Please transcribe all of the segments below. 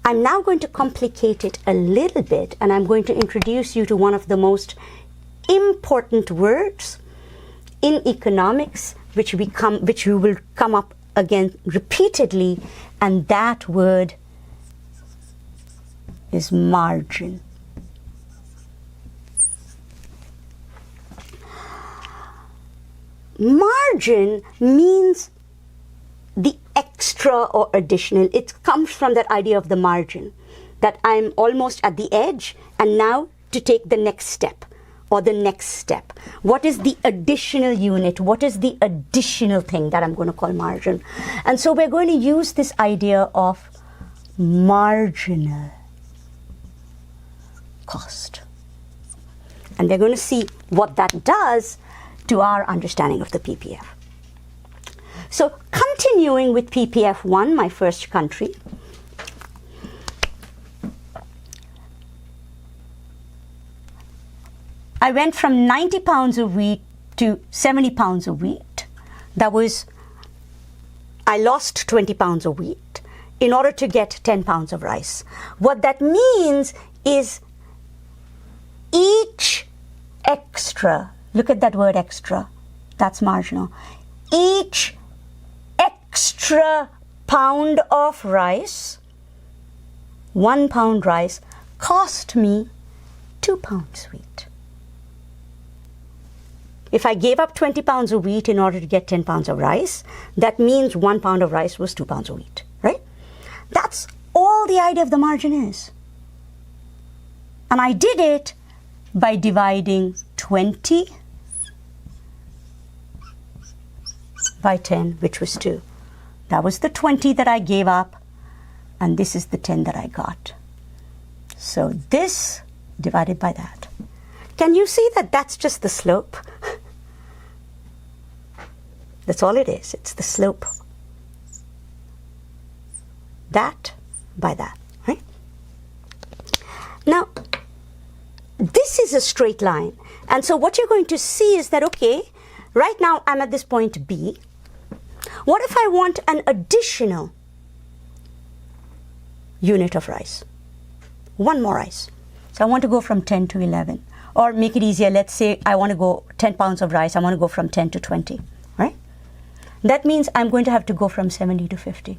I'm now going to complicate it a little bit, and I'm going to introduce you to one of the most important words in economics, which we will come up again repeatedly, and that word is margin. Margin means the extra or additional. It comes from that idea of the margin, that I'm almost at the edge, and now to take the next step or the next step. What is the additional unit? What is the additional thing that I'm going to call margin? And so we're going to use this idea of marginal cost. And we're going to see what that does to our understanding of the PPF. So continuing with PPF 1, my first country, I went from 90 pounds of wheat to 70 pounds of wheat. That was, I lost 20 pounds of wheat in order to get 10 pounds of rice. What that means is each extra, look at that word extra, that's marginal. Each extra pound of rice, 1 pound rice, cost me 2 pounds wheat. If I gave up 20 pounds of wheat in order to get 10 pounds of rice, that means 1 pound of rice was 2 pounds of wheat, right? That's all the idea of the margin is. And I did it by dividing 20 by 10, which was 2. That was the 20 that I gave up, and this is the 10 that I got. So this divided by that. Can you see that that's just the slope? That's all it is. It's the slope. That by that, right? Now, this is a straight line. And so what you're going to see is that, okay, right now I'm at this point B. What if I want an additional unit of rice? One more rice. So I want to go from 10 to 11. Or make it easier, let's say I want to go 10 pounds of rice. I want to go from 10 to 20, right? That means I'm going to have to go from 70 to 50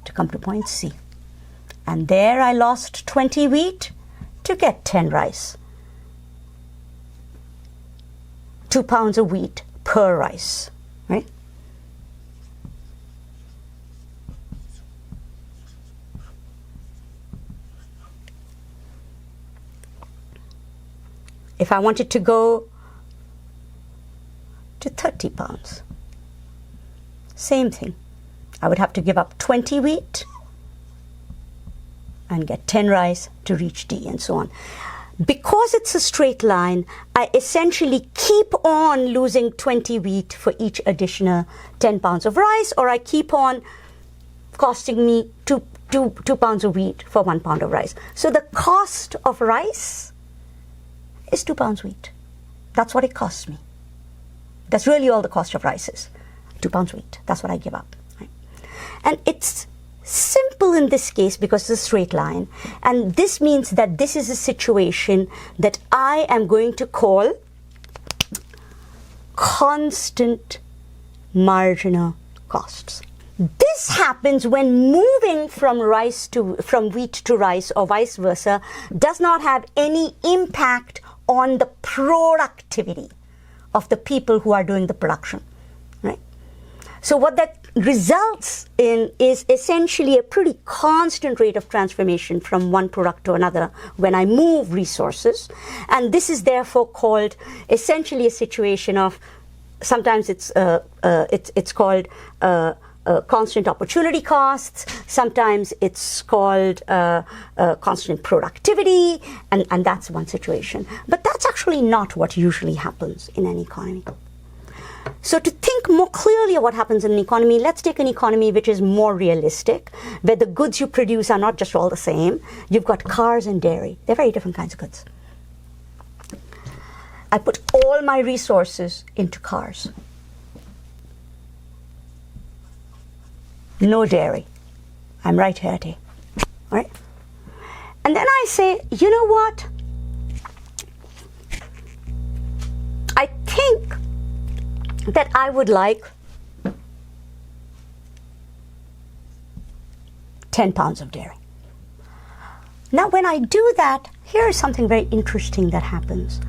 to come to point C. And there I lost 20 wheat to get 10 rice. 2 pounds of wheat per rice, right? If I wanted to go to 30 pounds, same thing. I would have to give up 20 wheat and get 10 rice to reach D, and so on. Because it's a straight line, I essentially keep on losing 20 wheat for each additional 10 pounds of rice, or I keep on costing me 2 pounds of wheat for 1 pound of rice. So the cost of rice is 2 pounds wheat. That's what it costs me. That's really all the cost of rice is. 2 pounds wheat. That's what I give up. Right? And it's simple in this case because it's a straight line. And this means that this is a situation that I am going to call constant marginal costs. This happens when moving from wheat to rice or vice versa does not have any impact on the productivity of the people who are doing the production, right? So what that results in is essentially a pretty constant rate of transformation from one product to another when I move resources. And this is therefore called essentially a situation of, sometimes it's called constant opportunity costs, sometimes it's called constant productivity, and that's one situation. But that's actually not what usually happens in an economy. So to think more clearly of what happens in an economy, let's take an economy which is more realistic, where the goods you produce are not just all the same. You've got cars and dairy. They're very different kinds of goods. I put all my resources into cars. no dairy. I'm right here, all right? And then I say, you know what? I think that I would like 10 pounds of dairy. Now, when I do that, here's something very interesting that happens.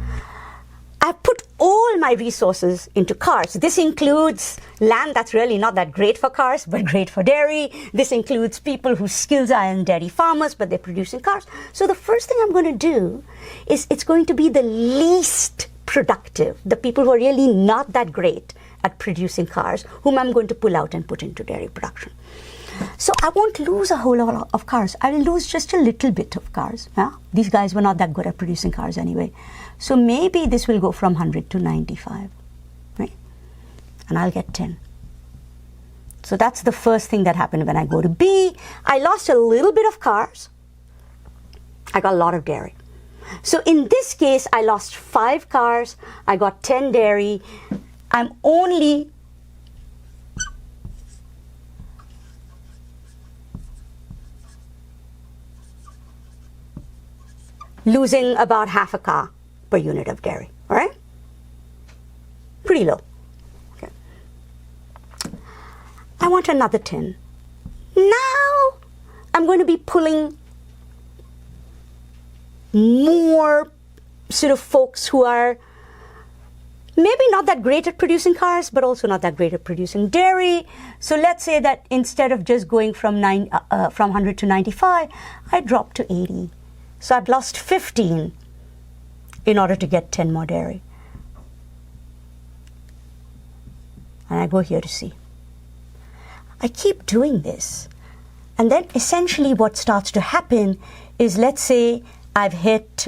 I put all my resources into cars. This includes land that's really not that great for cars, but great for dairy. This includes people whose skills are in dairy farmers, but they're producing cars. So the first thing I'm going to do is it's going to be the least productive, the people who are really not that great at producing cars, whom I'm going to pull out and put into dairy production. So I won't lose a whole lot of cars. I will lose just a little bit of cars. Yeah? These guys were not that good at producing cars anyway. So maybe this will go from 100 to 95, right? And I'll get 10. So that's the first thing that happened when I go to B. I lost a little bit of cars. I got a lot of dairy. So in this case, I lost 5 cars. I got 10 dairy. I'm only losing about half a car per unit of dairy, all right? Pretty low. Okay. I want another 10. Now I'm going to be pulling more sort of folks who are maybe not that great at producing cars, but also not that great at producing dairy. So let's say that instead of just going from 100 to 95, I drop to 80. So I've lost 15 in order to get 10 more dairy. And I go here to C. I keep doing this. And then essentially what starts to happen is, let's say I've hit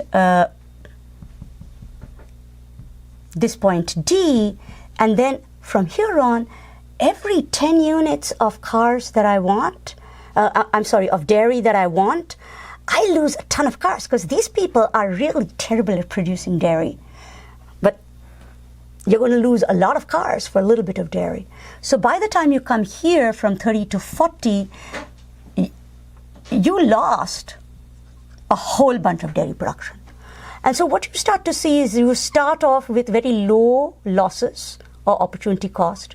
this point D, and then from here on, every 10 units of cars that I want, of dairy that I want, I lose a ton of cars because these people are really terrible at producing dairy. But you're going to lose a lot of cars for a little bit of dairy. So by the time you come here from 30 to 40, you lost a whole bunch of dairy production. And so what you start to see is you start off with very low losses or opportunity cost.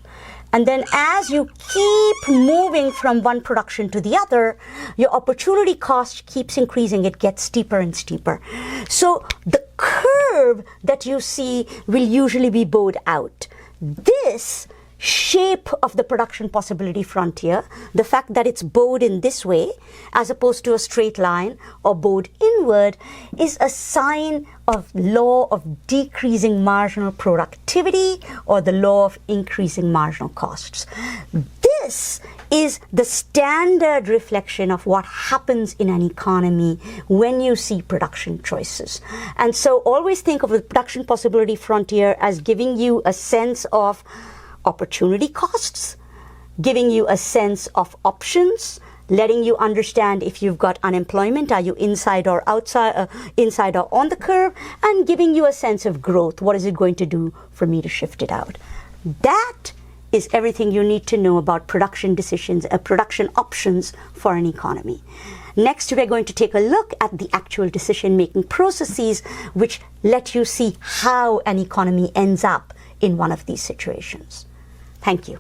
And then as you keep moving from one production to the other, your opportunity cost keeps increasing. It gets steeper and steeper. So the curve that you see will usually be bowed out. This shape of the production possibility frontier, the fact that it's bowed in this way as opposed to a straight line or bowed inward, is a sign of law of decreasing marginal productivity or the law of increasing marginal costs. This is the standard reflection of what happens in an economy when you see production choices. And so always think of the production possibility frontier as giving you a sense of opportunity costs, giving you a sense of options, letting you understand if you've got unemployment, are you inside or outside, inside or on the curve, and giving you a sense of growth. What is it going to do for me to shift it out? That is everything you need to know about production decisions, production options for an economy. Next, we're going to take a look at the actual decision-making processes which let you see how an economy ends up in one of these situations. Thank you.